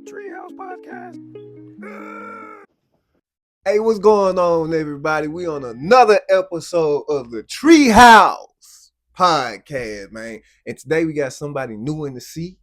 Treehouse podcast. Hey, what's going on, everybody? We on another episode of the Treehouse podcast, man. And today we got somebody new in the seat.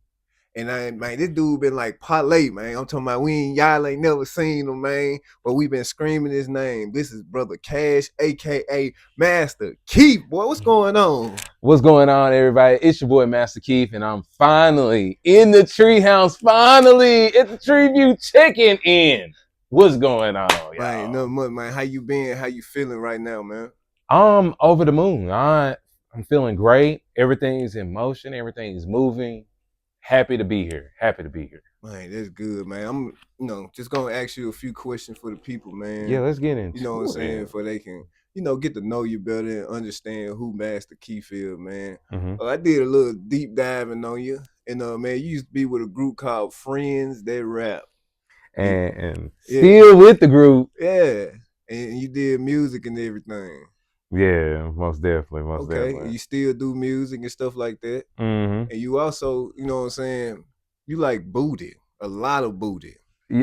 And man, this dude been like parlay, man. I'm talking about y'all ain't never seen him, man. But we been screaming his name. This is brother Kash, aka Master Keef. Boy, what's going on? What's going on, everybody? It's your boy Master Keef, and I'm finally in the Treehouse. Finally at the Treeview checking in. What's going on, y'all? Man, nothing much, man. How you been? How you feeling right now, man? I'm over the moon. I'm feeling great. Everything's in motion. Everything's moving. Happy to be here. Man, that's good, man. I'm, just gonna ask you a few questions for the people, man. Yeah, let's get into it. You know what I'm saying? For they can, get to know you better and understand who Master Keef is, man. Mm-hmm. I did a little deep diving on you, and man, you used to be with a group called Friends That Rap, and still with the group. Yeah, and you did music and everything. Yeah, most definitely. Okay, you still do music and stuff like that. Mm-hmm. And you also, you know what I'm saying, you like booty, a lot of booty. Yeah.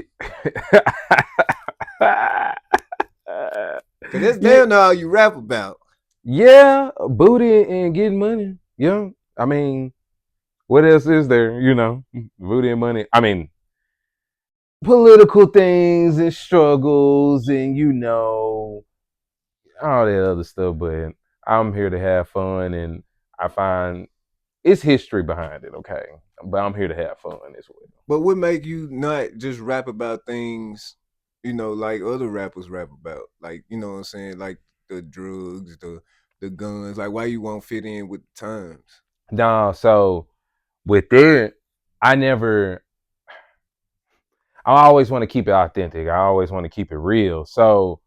Cause that's damn all you rap about. Yeah, booty and getting money. Yeah, I mean, what else is there? Booty and money. I mean, political things and struggles and all that other stuff. But I'm here to have fun, and I find it's history behind it. Okay, but I'm here to have fun as well. But what make you not just rap about things, like other rappers rap about, like you know what I'm saying, like the drugs, the guns, like why you won't fit in with the times? No, so with that, I always want to keep it authentic. I always want to keep it real. So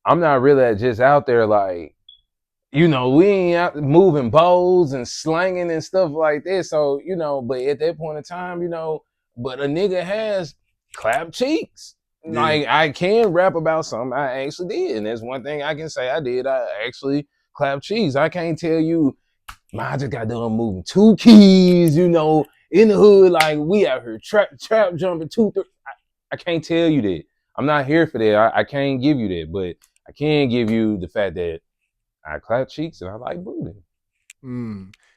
I'm not really just out there like, we ain't out moving bowls and slanging and stuff like that. So, but at that point in time, but a nigga has clapped cheeks. Yeah. Like I can rap about something I actually did. And that's one thing I can say I did. I actually clapped cheeks. I can't tell you, man, I just got done moving 2 keys, in the hood. Like we out here trap jumping 2, 3. I can't tell you that. I'm not here for that. I can't give you that. But I can give you the fact that I clap cheeks and I like booty.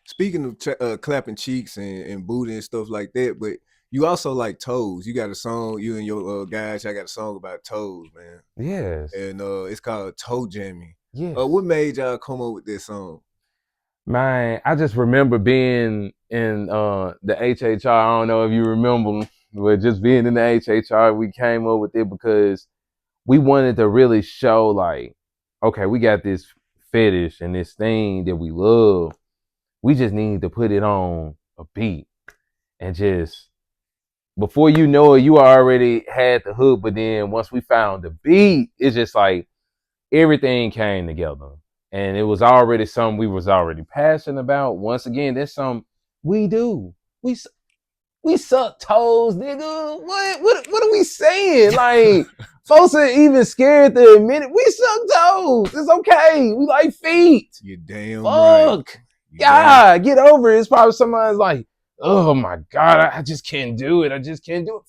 Speaking of clapping cheeks and booty and stuff like that, but you also like toes. You got a song, you and your guys, I got a song about toes, man. Yes. And it's called Toe Jamming. Yes. What made y'all come up with this song? Man, I just remember being in the HHR. I don't know if you remember, but just being in the HHR, we came up with it because we wanted to really show like, okay, we got this fetish and this thing that we love. We just need to put it on a beat and just, before you know it, you already had the hook. But then once we found the beat, it's just like everything came together. And it was already something we was already passionate about. Once again, that's something we do. We suck toes, nigga. What are we saying? Like, folks are even scared to admit it. We suck toes. It's okay. We like feet. You damn Fuck. Right. God, get over it. It's probably somebody's like, oh my God, I just can't do it.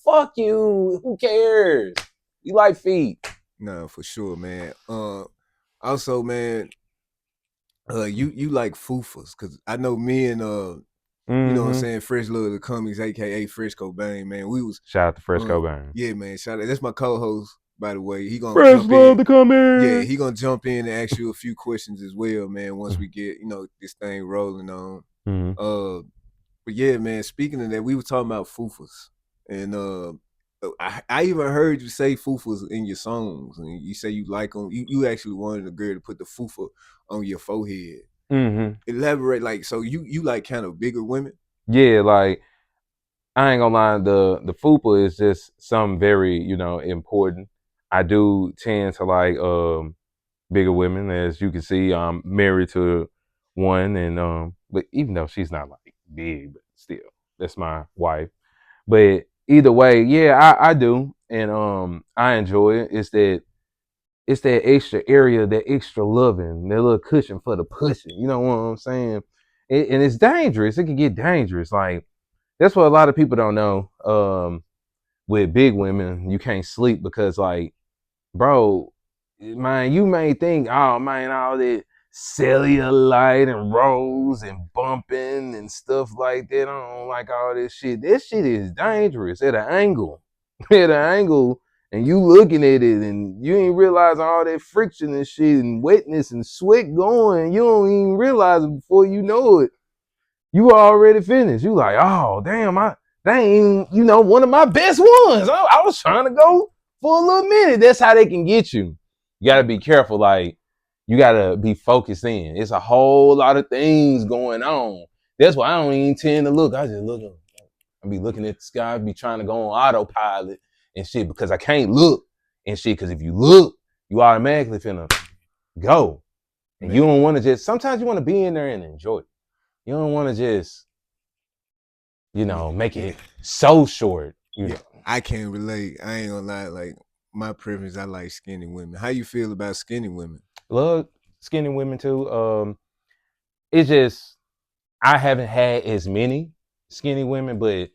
Fuck you. Who cares? You like feet. No, for sure, man. Also, man, you like Fupas, because I know me and you know what I'm saying, Fresh Love the Comics, aka Fresh Cobain, man. We was shout out to Fresh Cobain. Yeah, man. Shout out. That's my co-host, by the way. He gonna Fresh Love the Comics. Yeah, he gonna jump in and ask you a few questions as well, man. Once we get this thing rolling on. But yeah, man. Speaking of that, we were talking about Fupas, and I even heard you say Fupas in your songs, and you say you like them. You actually wanted a girl to put the fufa on your forehead. Elaborate, like, so you like kind of bigger women? Yeah, like I ain't gonna lie, the fupa is just something very important. I do tend to like bigger women, as you can see. I'm married to one, and but even though she's not like big, but still, that's my wife. But either way, yeah, I do, and I enjoy it. It's that extra area, that extra loving, that little cushion for the pushing. You know what I'm saying? And it's dangerous. It can get dangerous. Like, that's what a lot of people don't know. with big women, you can't sleep because like, bro, man, you may think, oh man, all that cellulite and rolls and bumping and stuff like that. I don't like all this shit. This shit is dangerous at an angle. At an angle, and you looking at it and you ain't realize all that friction and shit and wetness and sweat going. You don't even realize it before you know it. You already finished. You like, oh damn, that ain't, one of my best ones. I was trying to go for a little minute. That's how they can get you. You gotta be careful, like you gotta be focused in. It's a whole lot of things going on. That's why I don't even tend to look. I just look. I be looking at the sky, I be trying to go on autopilot and shit because I can't look and shit. Because if you look, you automatically finna go. And you Man. don't want to just, sometimes you want to be in there and enjoy it. You don't want to just, make it so short. Yeah, I can't relate. I ain't gonna lie. Like my preference, I like skinny women. How you feel about skinny women? Love skinny women too. It's just I haven't had as many skinny women, but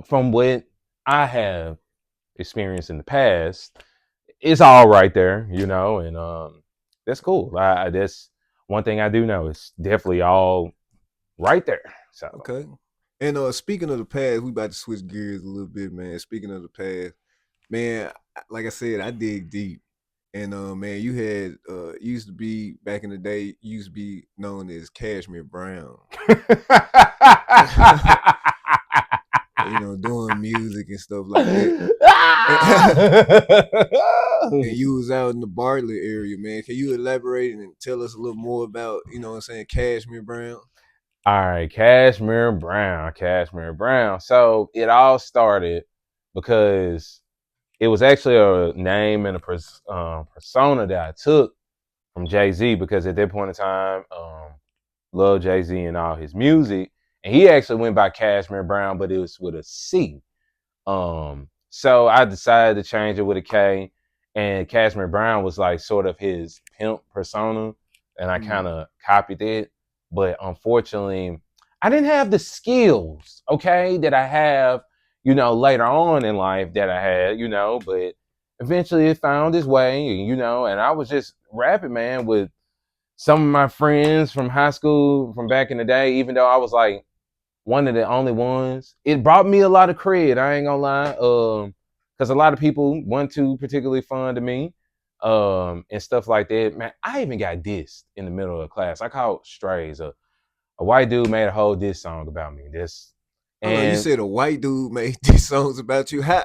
from what I have experienced in the past, it's all right there, and that's cool. That's one thing I do know. It's definitely all right there. So Okay. And speaking of the past, we about to switch gears a little bit, man. Speaking of the past, man, like I said, I dig deep. And man, you used to be back in the day, you used to be known as Cashmere Brown. Doing music and stuff like that. And you was out in the Bartlett area, man. Can you elaborate and tell us a little more about, what I'm saying, Cashmere Brown? All right, Cashmere Brown, Cashmere Brown. So it all started because it was actually a name and a persona that I took from Jay-Z because at that point in time, loved Jay-Z and all his music. And he actually went by Cashmere Brown, but it was with a C. So I decided to change it with a K, and Cashmere Brown was like sort of his pimp persona, and I kind of copied it. But unfortunately, I didn't have the skills, okay, that I have, later on in life that I had, but eventually it found its way, and I was just rapping, man, with some of my friends from high school from back in the day, even though I was like one of the only ones. It brought me a lot of cred. I ain't gonna lie. Because a lot of people weren't too particularly fond of me, and stuff like that. Man, I even got dissed in the middle of the class. I caught strays. A white dude made a whole diss song about me. Hold on, you And said a white dude made these songs about you. How?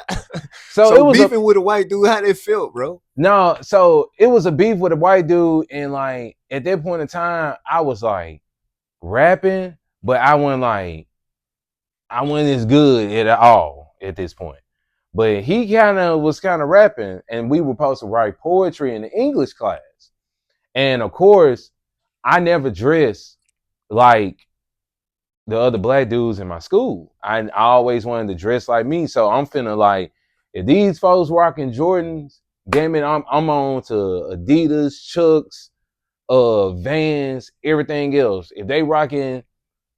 so it So was beefing with a white dude, how that felt, bro? no. So it was a beef with a white dude, and like at that point in time, I was like rapping, but I wasn't as good at all at this point. But he was kind of rapping, and we were supposed to write poetry in the English class. And of course, I never dressed like the other black dudes in my school. I always wanted to dress like me. So I'm finna like, if these folks rocking Jordans, damn it, I'm on to Adidas, Chucks, Vans, everything else. If they rocking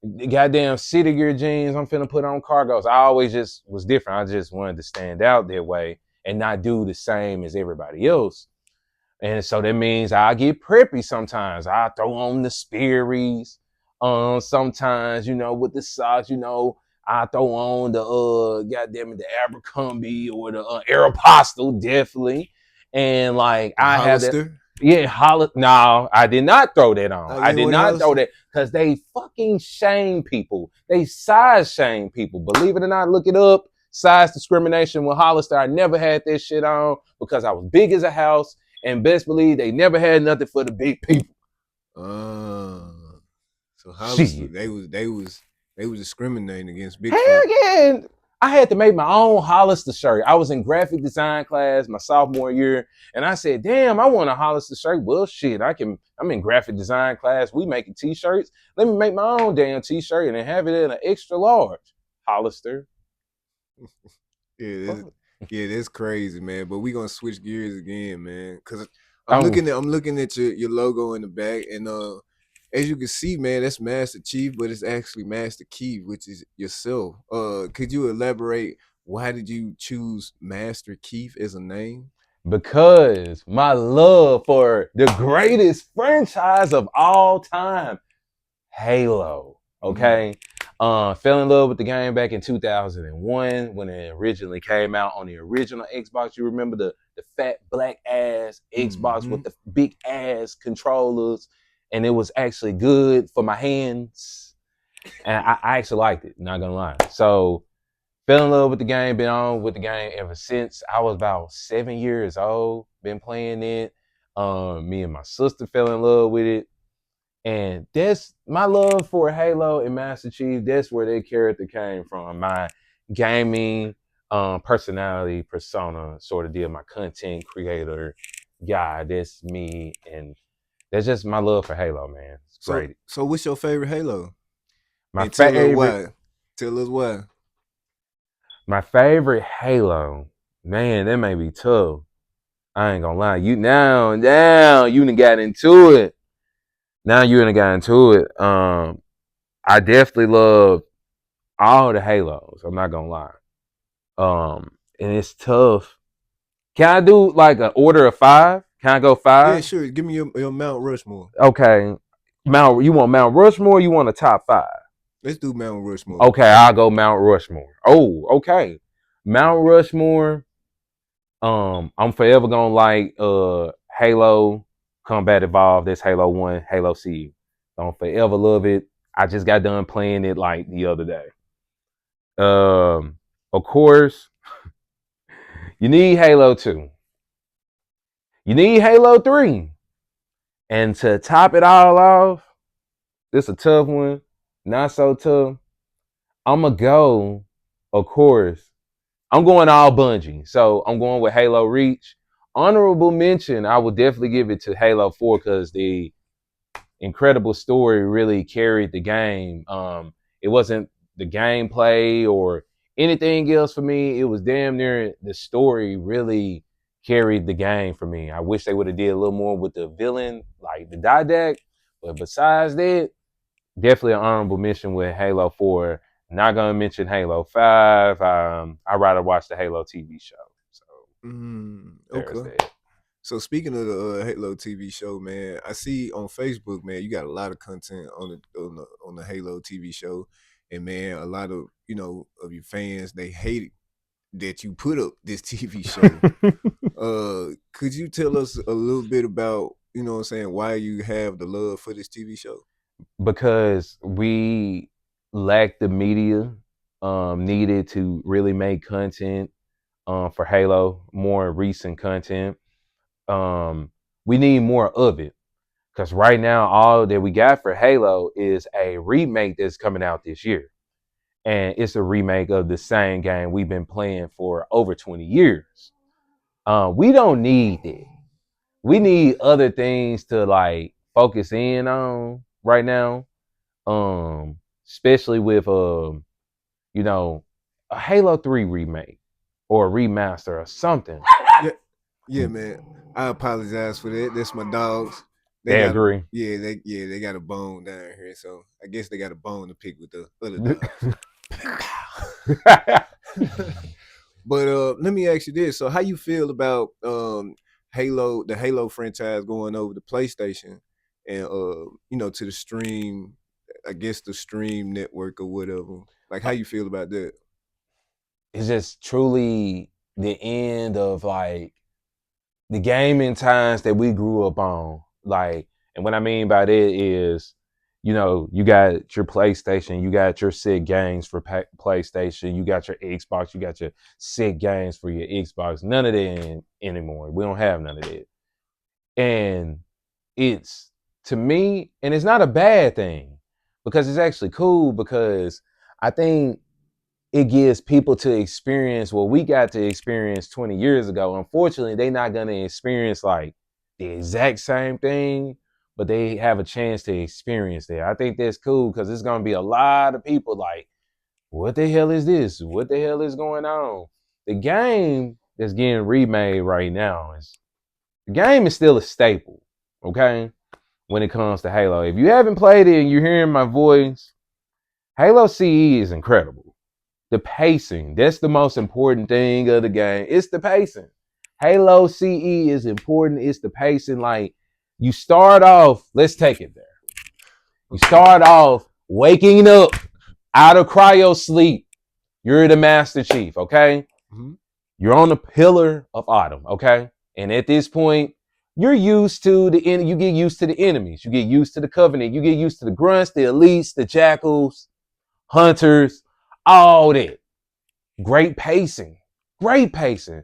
the goddamn city gear jeans, I'm finna put on cargos. I always just was different. I just wanted to stand out that way and not do the same as everybody else. And so that means I get preppy sometimes. I throw on the Sperry's. Sometimes, with the socks, I throw on the goddamn it, the Abercrombie or the Aeropostale, definitely. And like The I have that. Hollister? Yeah, no, I did not throw that on. Oh, you I ain't did with the not throw Hollister? that because they fucking shame people. They size shame people. Believe it or not, look it up. Size discrimination with Hollister. I never had that shit on because I was big as a house, and best believe they never had nothing for the big people. So Hollister, Shit. they was discriminating against big folk. Hell yeah. I had to make my own Hollister shirt. I was in graphic design class my sophomore year, and I said, damn, I want a Hollister shirt. Well, shit, I'm in graphic design class. We making t-shirts. Let me make my own damn t-shirt and have it in an extra large. Hollister. Yeah, Fuck. that's crazy, man. But we gonna switch gears again, man. Cause I'm Oh, looking at your logo in the back, and as you can see, man, that's Master Chief, but it's actually Master Keef, which is yourself. Could you elaborate why did you choose Master Keef as a name? Because my love for the greatest franchise of all time, Halo. Okay. Fell in love with the game back in 2001 when it originally came out on the original Xbox. You remember the fat black ass Xbox with the big ass controllers, and it was actually good for my hands. And I actually liked it, not gonna lie. So fell in love with the game, been on with the game ever since I was about 7 years old, been playing it. Me and my sister fell in love with it. And that's my love for Halo and Master Chief. That's where their character came from. My gaming personality, persona, sort of deal. My content creator guy. That's me, and that's just my love for Halo, man. It's great. So what's your favorite Halo? My And tell us favorite, why. Tell us why. my favorite Halo, man. That may be tough. I ain't gonna lie. You now, you done got into it. Now you done got into it. I definitely love all the Halos. I'm not gonna lie. And it's tough. Can I do like an order of 5? Can I go 5? Yeah, sure. Give me your Mount Rushmore. Okay. You want Mount Rushmore? Or you want a top 5? Let's do Mount Rushmore. Okay, I'll go Mount Rushmore. Oh, okay. Mount Rushmore. I'm forever gonna like Halo Combat Evolved. That's Halo 1, Halo C. I'm forever love it. I just got done playing it like the other day. Of course, you need Halo 2. You need Halo 3. And to top it all off, this a tough one. Not so tough. I'ma go, of course. I'm going all Bungie. So I'm going with Halo Reach. Honorable mention, I would definitely give it to Halo 4 because the incredible story really carried the game. It wasn't the gameplay or anything else for me. It was damn near the story really carried the game for me. I wish they would have did a little more with the villain, like the Didact. But besides that, definitely an honorable mention with Halo 4. Not gonna mention Halo 5. I'd rather watch the Halo TV show. So there's Okay. that. So speaking of the Halo TV show, man, I see on Facebook, man, you got a lot of content on the Halo TV show, and man, a lot of of your fans they hate it that you put up this TV show. Could you tell us a little bit about what I'm saying, why you have the love for this TV show? Because we lack the media needed to really make content for Halo, more recent content. We need more of it. Because right now, all that we got for Halo is a remake that's coming out this year. And it's a remake of the same game we've been playing for over 20 years. We don't need that. We need other things to like focus in on right now. Especially with a Halo 3 remake or a remaster or something. Yeah, man. I apologize for that. That's my dogs. They agree. They got a bone down here, so I guess they got a bone to pick with the other dogs. But let me ask you this: so, how you feel about Halo, the Halo franchise going over to PlayStation, and to the stream? I guess the stream network or whatever. Like, how you feel about that? It's just truly the end of like the gaming times that we grew up on. Like, and what I mean by that is, you got your PlayStation, you got your set games for PlayStation, you got your Xbox, you got your set games for your Xbox. None of that anymore. We don't have none of that. And it's, to me, and it's not a bad thing because it's actually cool because I think it gives people to experience what we got to experience 20 years ago. Unfortunately, they're not going to experience like the exact same thing, but they have a chance to experience that. I think that's cool because it's going to be a lot of people like, what the hell is this? What the hell is going on? The game that's getting remade right now the game is still a staple, okay? When it comes to Halo. If you haven't played it and you're hearing my voice, Halo CE is incredible. the pacing. That's the most important thing of the game. It's the pacing. Halo CE is important. It's the pacing. Like, you start off, let's take it there. You start off waking up out of cryo sleep. You're the Master Chief, okay? Mm-hmm. You're on the pillar of autumn, okay? And at this point, you're used to you get used to the enemies. You get used to the Covenant. You get used to the grunts, the elites, the jackals, hunters, all that. Great pacing. Great pacing.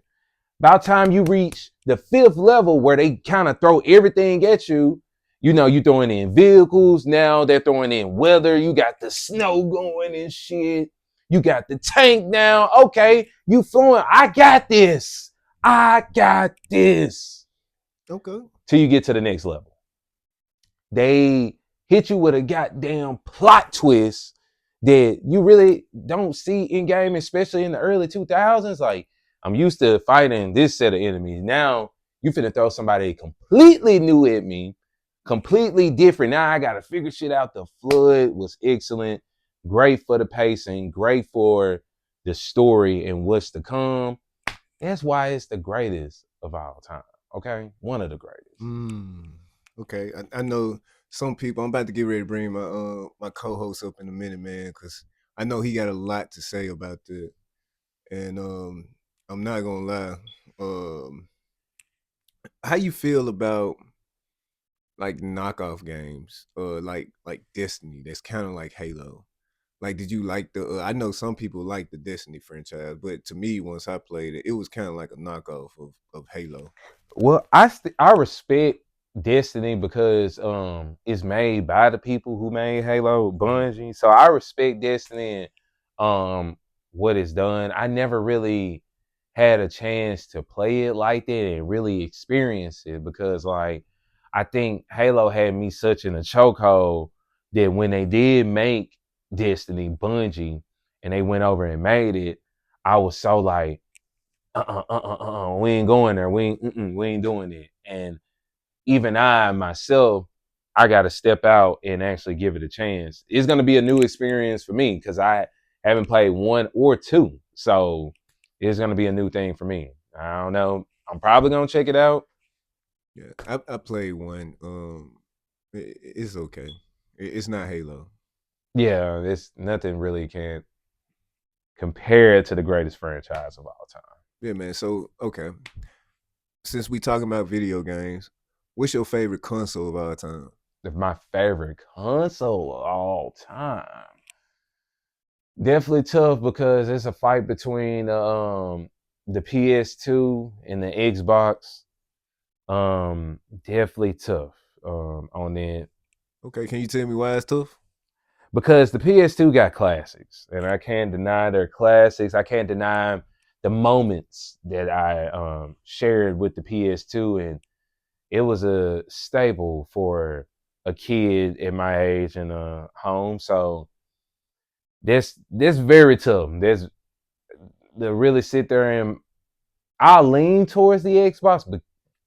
About time you reach the 5th level where they kind of throw everything at you. You know, you throwing in vehicles. Now they're throwing in weather. You got the snow going and shit. You got the tank now. Okay, you flowing. I got this. I got this. Okay. Till you get to the next level. They hit you with a goddamn plot twist that you really don't see in game, especially in the early 2000s. Like, I'm used to fighting this set of enemies. Now you finna throw somebody completely new at me, completely different. Now I gotta figure shit out. The Flood was excellent, great for the pacing, great for the story and what's to come. That's why it's the greatest of all time. Okay, one of the greatest. Okay, I know some people. I'm about to get ready to bring my co-host up in a minute, man, because I know he got a lot to say about that. And I'm not gonna lie. How you feel about like knockoff games, like Destiny? That's kind of like Halo. Like, did you like the? I know some people like the Destiny franchise, but to me, once I played it, it was kind of like a knockoff of Halo. Well, I respect Destiny because it's made by the people who made Halo, Bungie. So I respect Destiny and what it's done. I never really had a chance to play it like that and really experience it because, like, I think Halo had me such in a chokehold that when they did make Destiny, Bungie, and they went over and made it, I was so like, we ain't going there. We ain't doing it. And even I myself, I got to step out and actually give it a chance. It's going to be a new experience for me because I haven't played 1 or 2. So it's going to be a new thing for me. I don't know. I'm probably going to check it out. Yeah, I played 1. It's okay. It's not Halo. Yeah, it's nothing really can compare to the greatest franchise of all time. Yeah, man. So, okay. Since we talking about video games, what's your favorite console of all time? My favorite console of all time. Definitely tough because it's a fight between the PS2 and the Xbox. Definitely tough on that. Okay, can you tell me why it's tough? Because the PS2 got classics, and I can't deny their classics. I can't deny the moments that I shared with the PS2, and it was a staple for a kid at my age in a home. So this very tough. There's to really sit there and I'll lean towards the Xbox, but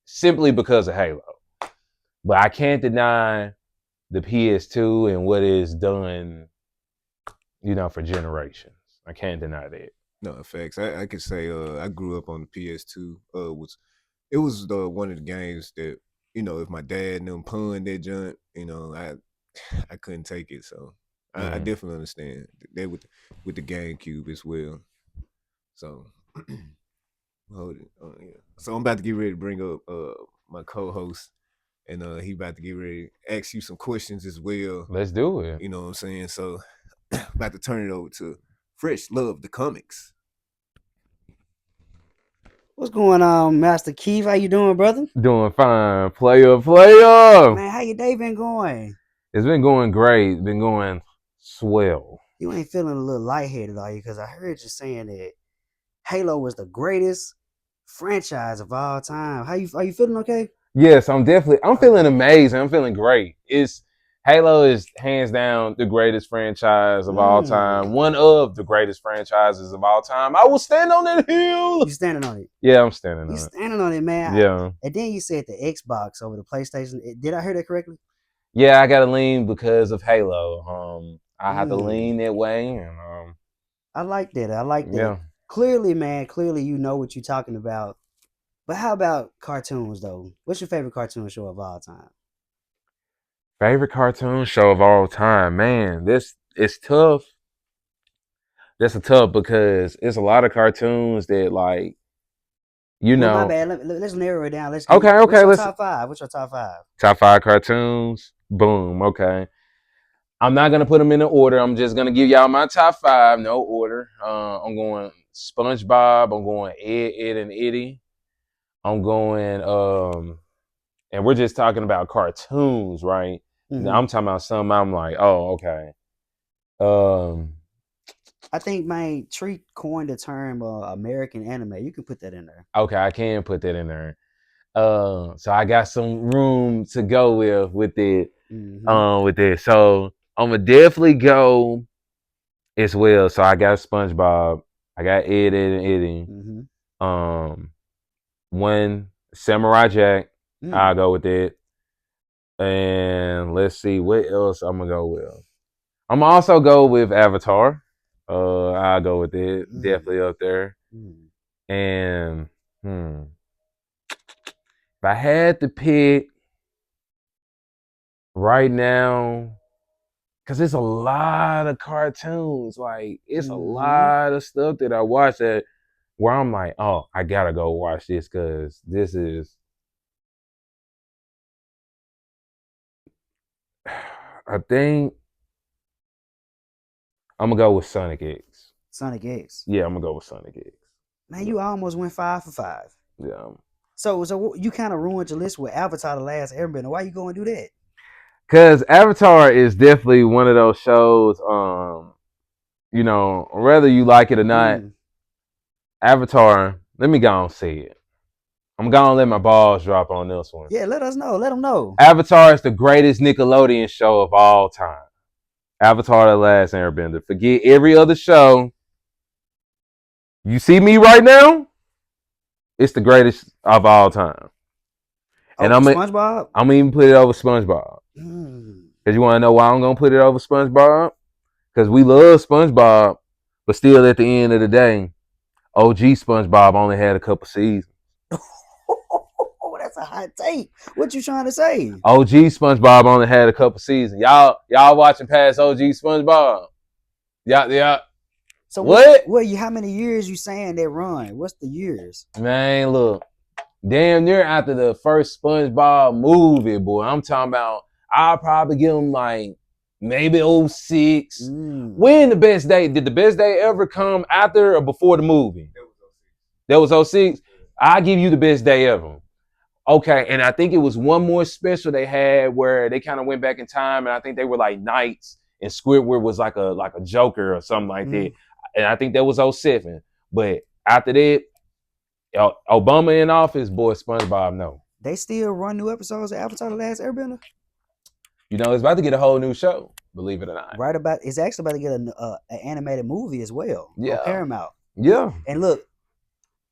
simply because of Halo. But I can't deny the PS2 and what it's done, for generations. I can't deny that. No, facts. I could say I grew up on the PS2. It was one of the games that, if my dad and them pawned that junk, I couldn't take it. So I definitely understand that with the GameCube as well. So hold it. Yeah. So I'm about to get ready to bring up my co-host, and he about to get ready to ask you some questions as well. Let's do it. You know what I'm saying? So about to turn it over to Fresh Love the Comics. What's going on, Master Keef? How you doing, brother? Doing fine. Player. Man, how your day been going? It's been going great. Been going swell. You ain't feeling a little lightheaded, are you? Because I heard you saying that Halo was the greatest franchise of all time. Are you feeling okay? Yes, I'm feeling amazing. I'm feeling great. Halo is hands down the greatest franchise of all time. One of the greatest franchises of all time. I will stand on that hill. You standing on it? Yeah, I'm standing on it. You standing on it, man. Yeah. And then you said the Xbox over the PlayStation. Did I hear that correctly? Yeah, I got to lean because of Halo. I have to lean that way. And, I like that. I like that. Yeah. Clearly, man, clearly you know what you're talking about. But how about cartoons, though? What's your favorite cartoon show of all time? Favorite cartoon show of all time, man. This it's tough. That's a tough because it's a lot of cartoons that like Well, my bad. Let's narrow it down. Let's Okay, what's your let's top five? What's your top five? top 5 cartoons. Boom. Okay. I'm not gonna put them in the order. I'm just gonna give y'all my top 5, no order. I'm going SpongeBob. I'm going Ed and Eddy. I'm going and we're just talking about cartoons, right? Now I'm talking about something. I'm like, oh, okay. I think my Treat coined the term American anime. You can put that in there. Okay, I can put that in there. So I got some room to go with it. With it. So I'm gonna definitely go as well. So I got SpongeBob. I got Ed and Eddy. One Samurai Jack. I'll go with it. And let's see what else I'm gonna go with. I'm gonna also go with Avatar. I'll go with it. Definitely up there. And if I had to pick right now, because it's a lot of cartoons, like it's a lot of stuff that I watch that where I'm like, oh, I gotta go watch this because this is. I think I'm gonna go with Sonic X. Sonic X. Yeah, I'm gonna go with Sonic X. Man, you almost went 5 for 5. Yeah. So you kind of ruined your list with Avatar: The Last Airbender. Why you going to do that? Because Avatar is definitely one of those shows. Whether you like it or not, Avatar. Let me go and say it. I'm gonna let my balls drop on this one. Yeah, let us know. Let them know. Avatar is the greatest Nickelodeon show of all time. Avatar: The Last Airbender. Forget every other show. You see me right now? It's the greatest of all time. And SpongeBob? I'm gonna even put it over SpongeBob. Because you want to know why I'm gonna put it over SpongeBob? Because we love SpongeBob, but still at the end of the day, OG SpongeBob only had a couple seasons. That's a hot take. What you trying to say? OG SpongeBob only had a couple seasons. Y'all watching past OG SpongeBob? Yeah. So how many years you saying that run? What's the years? Man, look, damn near after the first SpongeBob movie, boy. I'm talking about. I'll probably give him like maybe 06. When the best day? Did the best day ever come after or before the movie? That was 06. I'll give you the best day ever. Okay, and I think it was one more special they had where they kind of went back in time, and I think they were like knights, and Squidward was like a Joker or something like that. And I think that was 07. But after that, Obama in office, boy, SpongeBob, no. They still run new episodes of Avatar: The Last Airbender? You know, it's about to get a whole new show, believe it or not. Right about, it's actually about to get an animated movie as well. Yeah. On Paramount. Yeah. And look,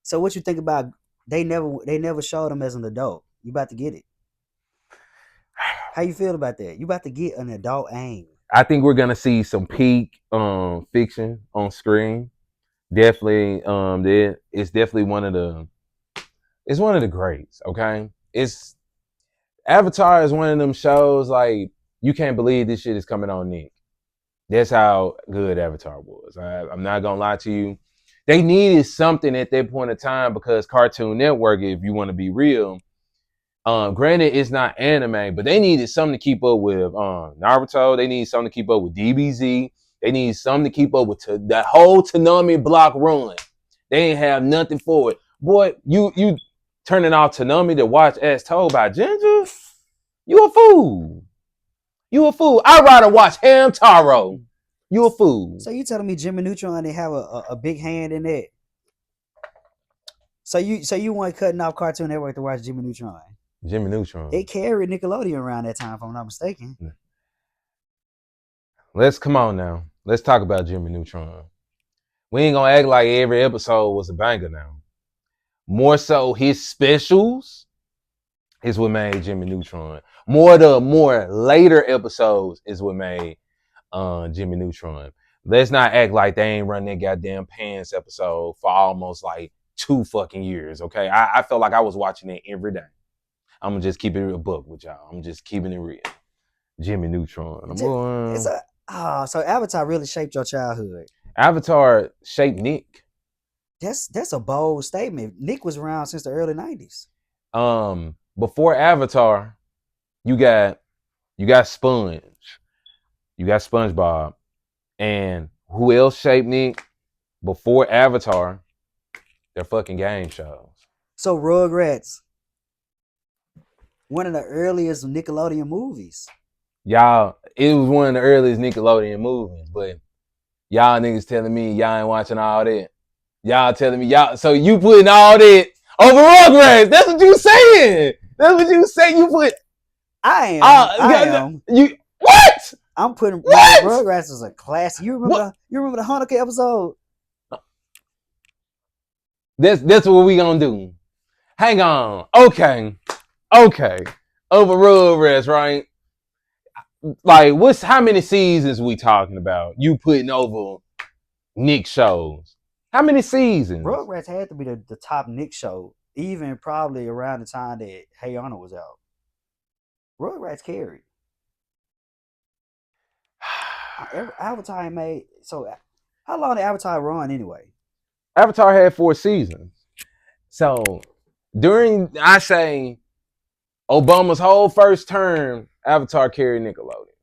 so what you think about, they never showed him as an adult. You about to get it. How you feel about that? You about to get an adult Aang. I think we're gonna see some peak fiction on screen. Definitely, it's definitely one of the greats. Okay, Avatar is one of them shows like you can't believe this shit is coming on Nick. That's how good Avatar was. I'm not gonna lie to you. They needed something at that point in time because Cartoon Network, if you want to be real, granted it's not anime, but they needed something to keep up with Naruto. They needed something to keep up with DBZ. They needed something to keep up with the whole Toonami block run. They ain't have nothing for it. Boy, you turning off Toonami to watch As Told by Ginger? You a fool. You a fool. I'd rather watch Hamtaro. You a fool. So you telling me Jimmy Neutron didn't have a big hand in that? So you weren't cutting off Cartoon Network to watch Jimmy Neutron? Jimmy Neutron. It carried Nickelodeon around that time, if I'm not mistaken. Come on now. Let's talk about Jimmy Neutron. We ain't gonna act like every episode was a banger now. More so his specials is what made Jimmy Neutron. More later episodes is what made Jimmy Neutron. let's not act like they ain't run that goddamn Pants episode for almost like 2 fucking years, okay? I felt like I was watching it every day. I'm gonna just keep it a book with y'all. I'm just keeping it real. Jimmy Neutron. So Avatar really shaped your childhood. Avatar shaped Nick. That's a bold statement. Nick was around since the early 90s. Before Avatar, you got Sponge. You got SpongeBob. And who else shaped Nick before Avatar? Their fucking game shows. So Rugrats, one of the earliest Nickelodeon movies. Y'all, it was one of the earliest Nickelodeon movies, but y'all niggas telling me y'all ain't watching all that. Y'all telling me so you putting all that over Rugrats. That's what you saying. That's what you say. You put. I am. You what? I'm putting Rugrats as a classic. You remember the Hanukkah episode? That's what we gonna do. Hang on. Okay. Over Rugrats, right? Like, how many seasons we talking about? You putting over Nick shows? How many seasons? Rugrats had to be the top Nick show, even probably around the time that Hey Arnold was out. Rugrats carried. Avatar made. So, how long did Avatar run anyway? Avatar had 4 seasons. So, during, I say, Obama's whole first term, Avatar carried Nickelodeon.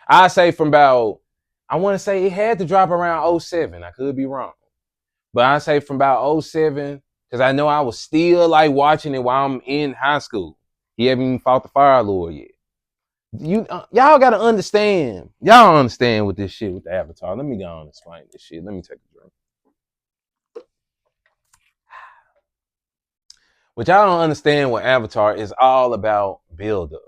I say from about, I want to say it had to drop around 07. I could be wrong. But I say from about 07, because I know I was still like watching it while I'm in high school. He haven't even fought the Fire Lord yet. Y'all got to understand. Y'all understand with this shit with the Avatar. Let me go on and explain this shit. Let me take a drink. What y'all don't understand with Avatar is all about build-up.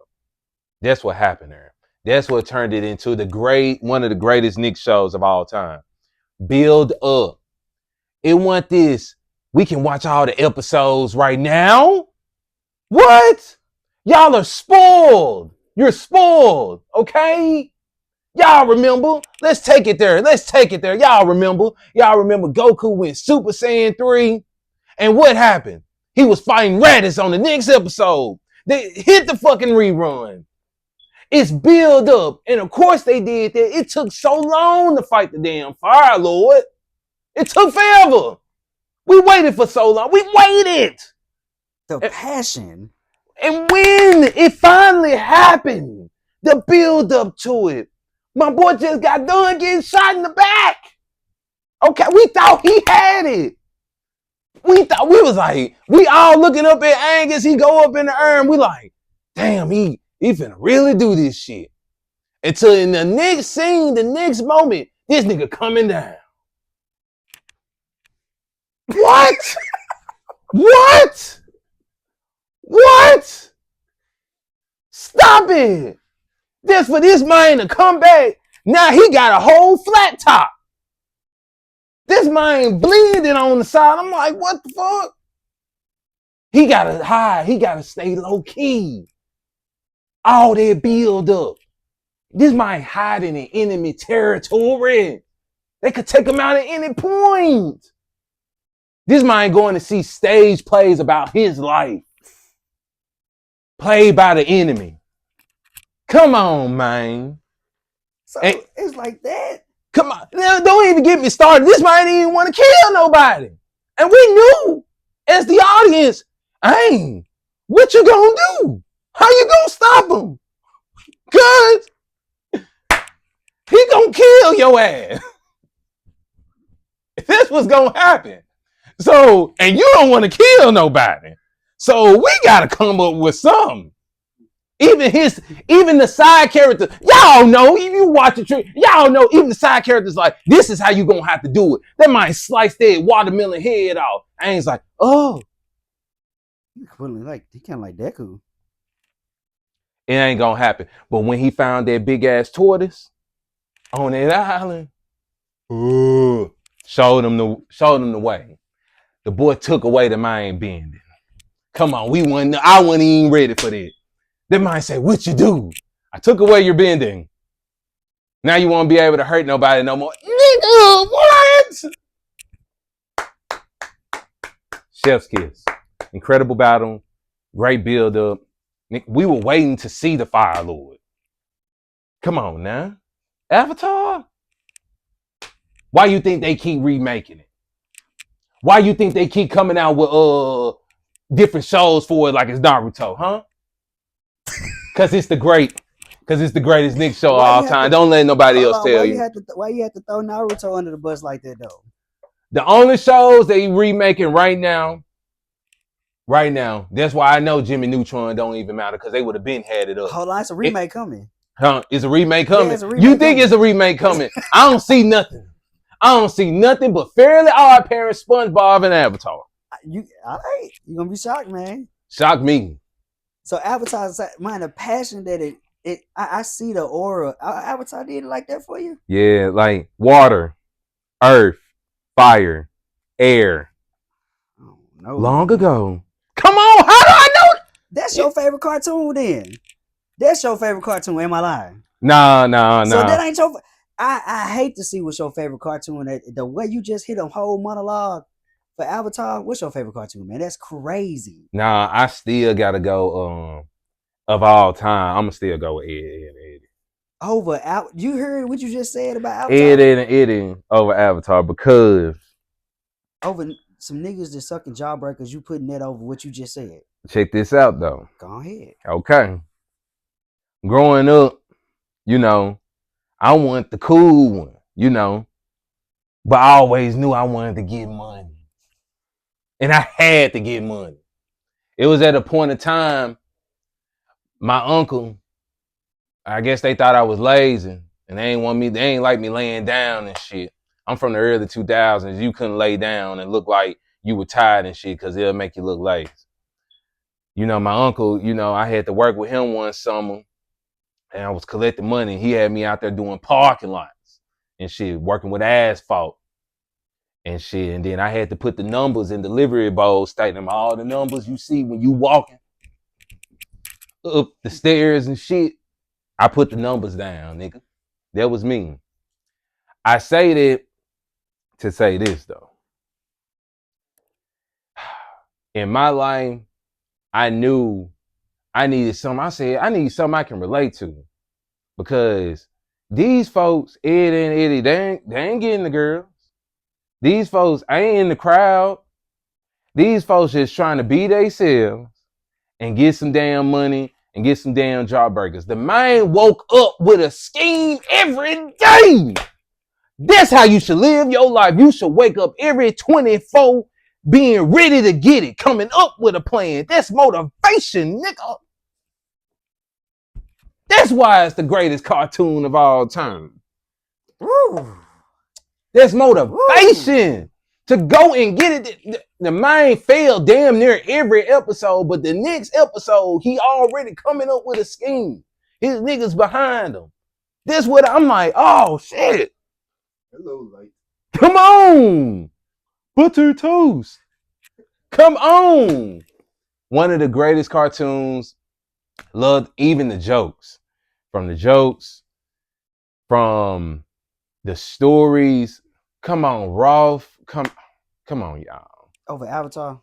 That's what happened there. That's what turned it into one of the greatest Nick shows of all time. Build up. It want this. We can watch all the episodes right now. What? Y'all are spoiled. You're spoiled. Okay? Y'all remember? Let's take it there. Y'all remember Goku went Super Saiyan 3. And what happened? He was fighting Raditz on the next episode. They hit the fucking rerun. It's build up. And of course they did that. It took so long to fight the damn Fire Lord. It took forever. We waited for so long. We waited. The passion. And when it finally happened, the build up to it, my boy just got done getting shot in the back. Okay, we thought he had it. We all looking up at Angus. He go up in the urn. We like, damn, he finna really do this shit. Until in the next scene, the next moment, this nigga coming down. What? What? Stop it. Just for this man to come back. Now he got a whole flat top. This man bleeding on the side. I'm like, what the fuck? He gotta hide. He gotta stay low key. All that build up. This man hiding in enemy territory. They could take him out at any point. This man going to see stage plays about his life. Played by the enemy. Come on, man. So it's like that. Come on. Now, don't even get me started. This man didn't even want to kill nobody. And we knew, as the audience, hey, what you gonna do? How you gonna stop him? Cause he gonna kill your ass. That's what's gonna happen. So, and you don't want to kill nobody. So we gotta come up with something. Even the side characters, y'all know, if you watch the tree, y'all know, even the side characters like, this is how you gonna have to do it. That might slice that watermelon head off. And he's like, oh. He kind of like Deku. It ain't gonna happen. But when he found that big ass tortoise on that island, showed him the way. The boy took away the mind bending. Come on, I wasn't even ready for that. They might say, what you do? I took away your bending. Now you won't be able to hurt nobody no more. What? Chef's kiss. Incredible battle. Great build up. We were waiting to see the Fire Lord. Come on now. Avatar? Why you think they keep remaking it? Why you think they keep coming out with different shows for it like it's Naruto, huh? Cause it's the greatest Nick show of all time. Don't let nobody else tell you. Why you have to throw Naruto under the bus like that though? The only shows they remaking right now, that's why I know Jimmy Neutron don't even matter, because they would have been had it up. Hold on, it's a remake coming. Huh? Is a remake coming? Yeah, it's a remake you think it's a remake coming? I don't see nothing. I don't see nothing but Fairly Odd Parents, SpongeBob, and Avatar. You all right? You gonna be shocked, man. Shock me. So Avatar, man, the passion that I see the aura. Avatar did it like that for you? Yeah, like water, earth, fire, air. Oh, no. Long ago. Come on, how do I know? That's your favorite cartoon then. That's your favorite cartoon. Am I lying? Nah. So that ain't your. I hate to see what's your favorite cartoon. The way you just hit a whole monologue for Avatar. What's your favorite cartoon, man? That's crazy. Nah, I still gotta go. Of all time, I'ma still go with Eddy. Over out. You heard what you just said about Avatar? Eddy over Avatar, because over some niggas that sucking jawbreakers. You putting that over what you just said. Check this out though. Go ahead. Okay. Growing up, I want the cool one, but I always knew I wanted to get money. And I had to get money. It was at a point of time, my uncle, I guess they thought I was lazy, and they ain't like me laying down and shit. I'm from the early 2000s. You couldn't lay down and look like you were tired and shit, because it'll make you look lazy. My uncle, I had to work with him one summer, and I was collecting money. He had me out there doing parking lots and shit, working with asphalt and shit. And then I had to put the numbers in delivery bowls, stating all the numbers you see when you walking up the stairs and shit. I put the numbers down, nigga. That was me. I say that to say this, though. In my life, I knew I needed something. I said, I need something I can relate to. Because these folks, Ed and Eddy, they ain't getting the girls. These folks ain't in the crowd. These folks just trying to be themselves and get some damn money and get some damn jawbreakers. The man woke up with a scheme every day. That's how you should live your life. You should wake up every 24 being ready to get it, coming up with a plan. That's motivation, nigga. That's why it's the greatest cartoon of all time. Woo. That's motivation. Woo. To go and get it. The man failed damn near every episode, but the next episode, he already coming up with a scheme. His niggas behind him. That's what I'm like, oh shit. Hello, light. Come on. Butter toast. Come on. One of the greatest cartoons. Loved even the jokes. From the stories. Come on, Rolf. Come on, y'all. Over Avatar?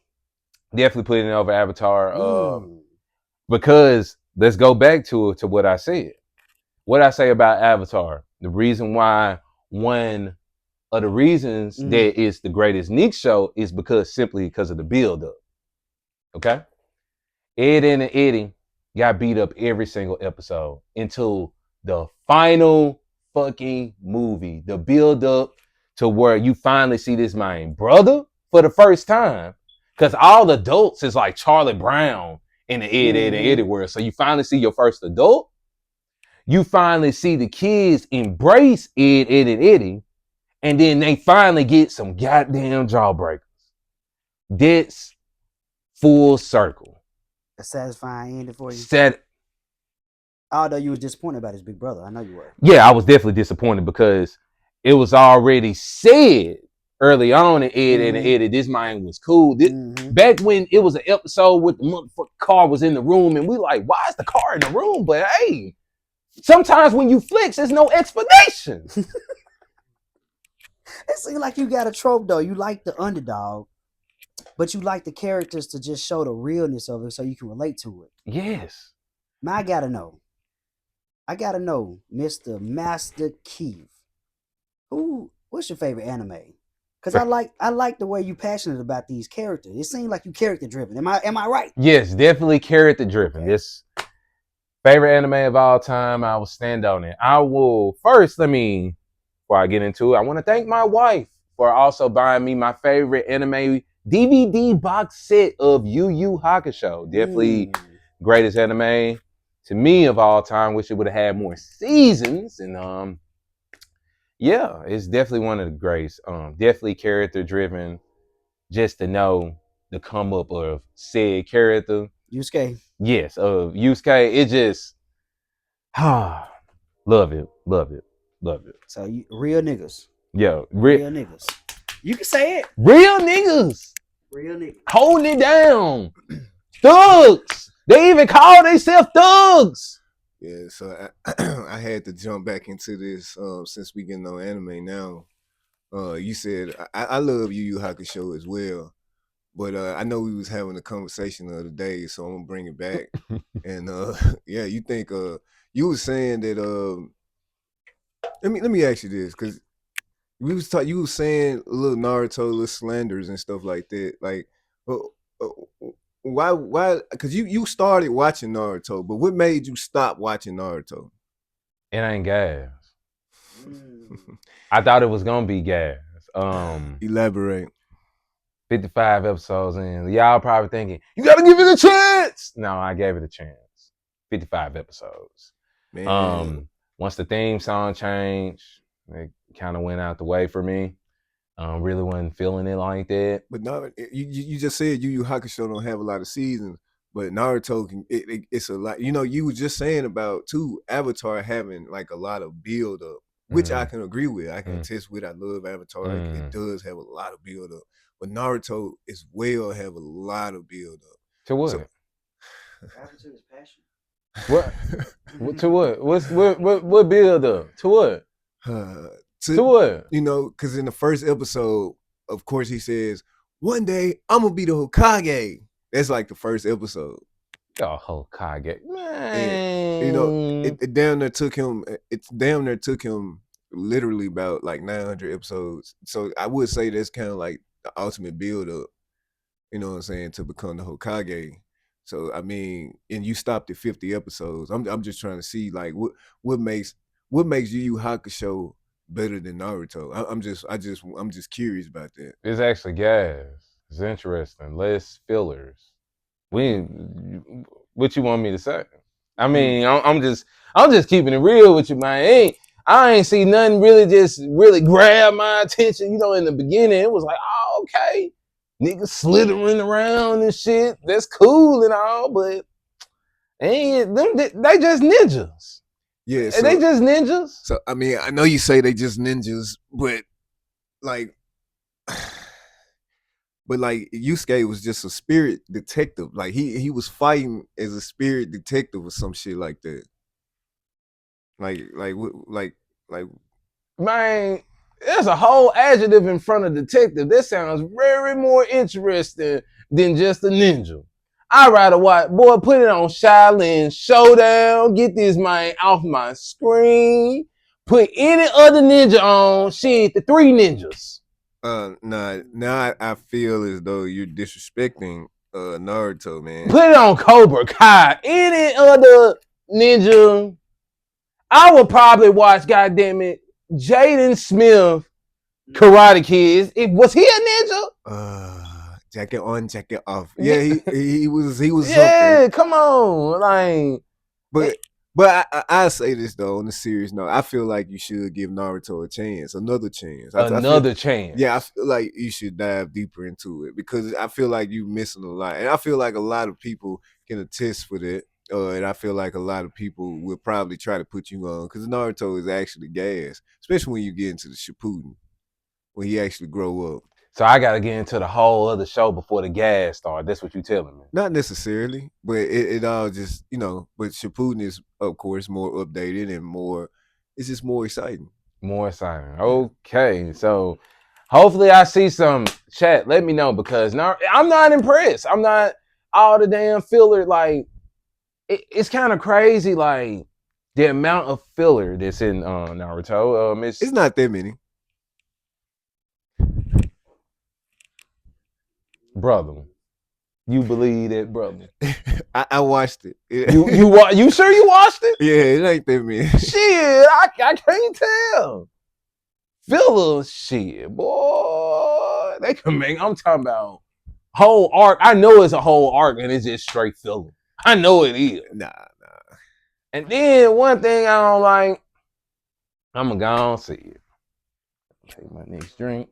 Definitely putting it over Avatar. Because let's go back to what I said. What I say about Avatar. The reason why one of the reasons that it's the greatest Nick show is simply because of the build-up. Okay? Ed and Eddy got beat up every single episode until the final fucking movie. The build-up to where you finally see this man brother for the first time. Because all the adults is like Charlie Brown in the Ed and Eddy world. So you finally see your first adult. You finally see the kids embrace Ed and Eddy. And then they finally get some goddamn jawbreakers. That's full circle. A satisfying ending for you? Although you was disappointed about his big brother. I know you were. Yeah, I was definitely disappointed because it was already said early on in Ed and Eddy, this man was cool. Back when it was an episode with the motherfucking car was in the room and we like, why is the car in the room? But hey, sometimes when you flex, there's no explanation. It seems like you got a trope though. You like the underdog, but you like the characters to just show the realness of it so you can relate to it. Yes. Now I gotta know, Mr. Master Keef. What's your favorite anime? Cause I like the way you passionate about these characters. It seems like you character driven. Am I right? Yes, definitely character driven. Okay. This favorite anime of all time, I will stand on it. I will first, before I get into it, I want to thank my wife for also buying me my favorite anime DVD box set of Yu Yu Hakusho. Definitely greatest anime to me of all time. Wish it would have had more seasons. And yeah, it's definitely one of the greats. Definitely character driven. Just to know the come up of said character. Yusuke. Yes, of Yusuke. It just love it. So you real niggas. Yeah, Real niggas. You can say it. Real niggas. Real niggas. Holding it down. Thugs. They even call themselves thugs. Yeah, so I had to jump back into this since we getting on anime now. You said I love Yu Yu Hakusho as well, but I know we was having a conversation the other day, so I'm gonna bring it back. And yeah, you think you was saying that let me ask you this, because you was saying a little Naruto, little slanders and stuff like that. Like, uh, why? Because you started watching Naruto, but what made you stop watching Naruto? It ain't gas. I thought it was gonna be gas. Elaborate. 55 episodes in. Y'all probably thinking, you gotta give it a chance. No, I gave it a chance. 55 episodes. Man. Once the theme song changed, it kind of went out the way for me. Really wasn't feeling it like that. But no, you just said Yu Yu Hakusho don't have a lot of seasons, but Naruto it's a lot. You know, you were just saying about too Avatar having like a lot of build up, which I can agree with. I can attest with. I love Avatar. It does have a lot of build up, but Naruto as well have a lot of build up. To what? Avatar is passion. What? To what? What build up? To what? To what? You know, because in the first episode, of course, he says, "One day I'm gonna be the Hokage." That's like the first episode. Oh, Hokage, man! And, you know, it damn near took him. It's damn near took him literally about like 900 episodes. So I would say that's kind of like the ultimate build up. You know what I'm saying, to become the Hokage. So I mean, and you stopped at 50 episodes. I'm just trying to see like what makes Yu Yu Hakusho better than Naruto. I'm just curious about that. It's actually gas. It's interesting. Less fillers. What you want me to say? I mean, I'm just keeping it real with you, man. I ain't see nothing really grab my attention. You know, in the beginning, it was like, oh, okay, niggas slithering around and shit. That's cool and all, but they just ninjas. Yeah, so, they just ninjas. So I mean, I know you say they just ninjas, but like, Yusuke was just a spirit detective. Like he was fighting as a spirit detective or some shit like that. Like, man, there's a whole adjective in front of detective. That sounds very more interesting than just a ninja. I'd rather watch, boy, put it on Shaolin Showdown. Get this man off my screen. Put any other ninja on. Shit, the three ninjas. Now I feel as though you're disrespecting Naruto, man. Put it on Cobra Kai. Any other ninja. I would probably watch, goddammit, Jaden Smith, Karate Kids. Was he a ninja? Jacket on, jacket off. Yeah, he was yeah, something. Come on. Like, but I say this though, on a serious note, I feel like you should give Naruto a chance, another chance. Another chance. Yeah, I feel like you should dive deeper into it because I feel like you're missing a lot. And I feel like a lot of people can attest for that. And I feel like a lot of people will probably try to put you on because Naruto is actually gas, especially when you get into the Shippuden, when he actually grow up. So I got to get into the whole other show before the gas start. That's what you're telling me. Not necessarily, but it all just, you know, but Shippuden is, of course, more updated and more, it's just more exciting. More signing. Okay, so hopefully I see some chat. Let me know because now I'm not impressed. I'm not all the damn filler. Like it's kind of crazy. Like the amount of filler that's in Naruto. It's not that many. Brother, you believe that, brother? I watched it. You sure you watched it? Yeah, it ain't that many. Shit, I can't tell. Filler shit, boy. They can make. I'm talking about whole arc. I know it's a whole arc and it's just straight filler. I know it is. Nah. And then one thing I don't like, I'm gonna go and see it. Take my next drink.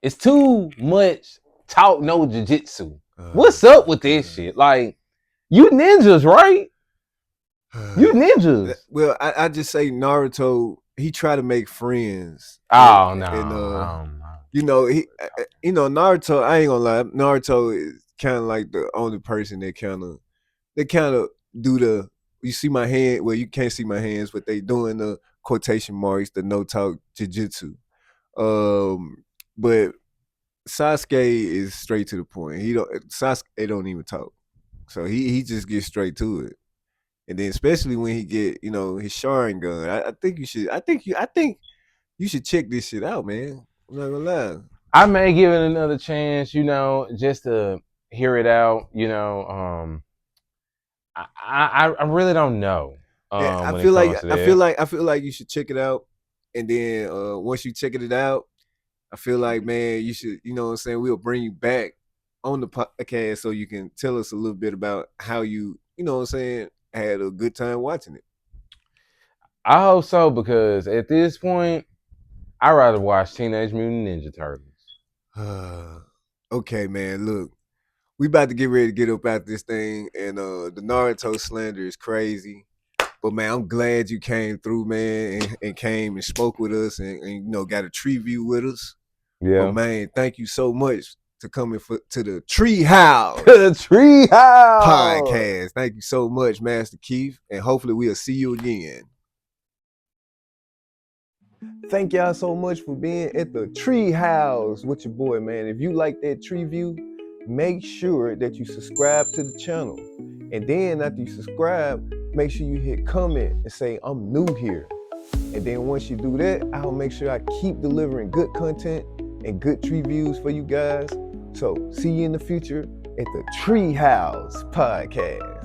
It's too much talk, no jujitsu. What's up with this shit? Like, you ninjas, right? You ninjas. Well, I just say Naruto. He tried to make friends. Oh no. You know Naruto. I ain't gonna lie. Naruto is kind of like the only person that kind of do the. You see my hand? Well, you can't see my hands, but they doing the quotation marks, the no talk jujitsu. But Sasuke is straight to the point. Sasuke don't even talk, so he just gets straight to it. And then especially when he get his Sharingan, I think you should check this shit out, man. I'm not gonna lie. I may give it another chance, just to hear it out. I really don't know. I feel like you should check it out, and then once you check it out, I feel like, man, you should, what I'm saying, we'll bring you back on the podcast so you can tell us a little bit about how you, what I'm saying, had a good time watching it. I hope so, because at this point, I'd rather watch Teenage Mutant Ninja Turtles. Okay, man, look, we about to get ready to get up out this thing, and the Naruto slander is crazy. But man, I'm glad you came through, man, and came and spoke with us, and got a Treeview with us. Yeah, but man, thank you so much to coming to the Treehouse, the Treehouse podcast. Thank you so much, Master Keef, and hopefully we'll see you again. Thank y'all so much for being at the Treehouse with your boy, man. If you like that Treeview, make sure that you subscribe to the channel. And then after you subscribe, make sure you hit comment and say, I'm new here. And then once you do that, I'll make sure I keep delivering good content and good Treeviews for you guys. So see you in the future at the Treehouse podcast.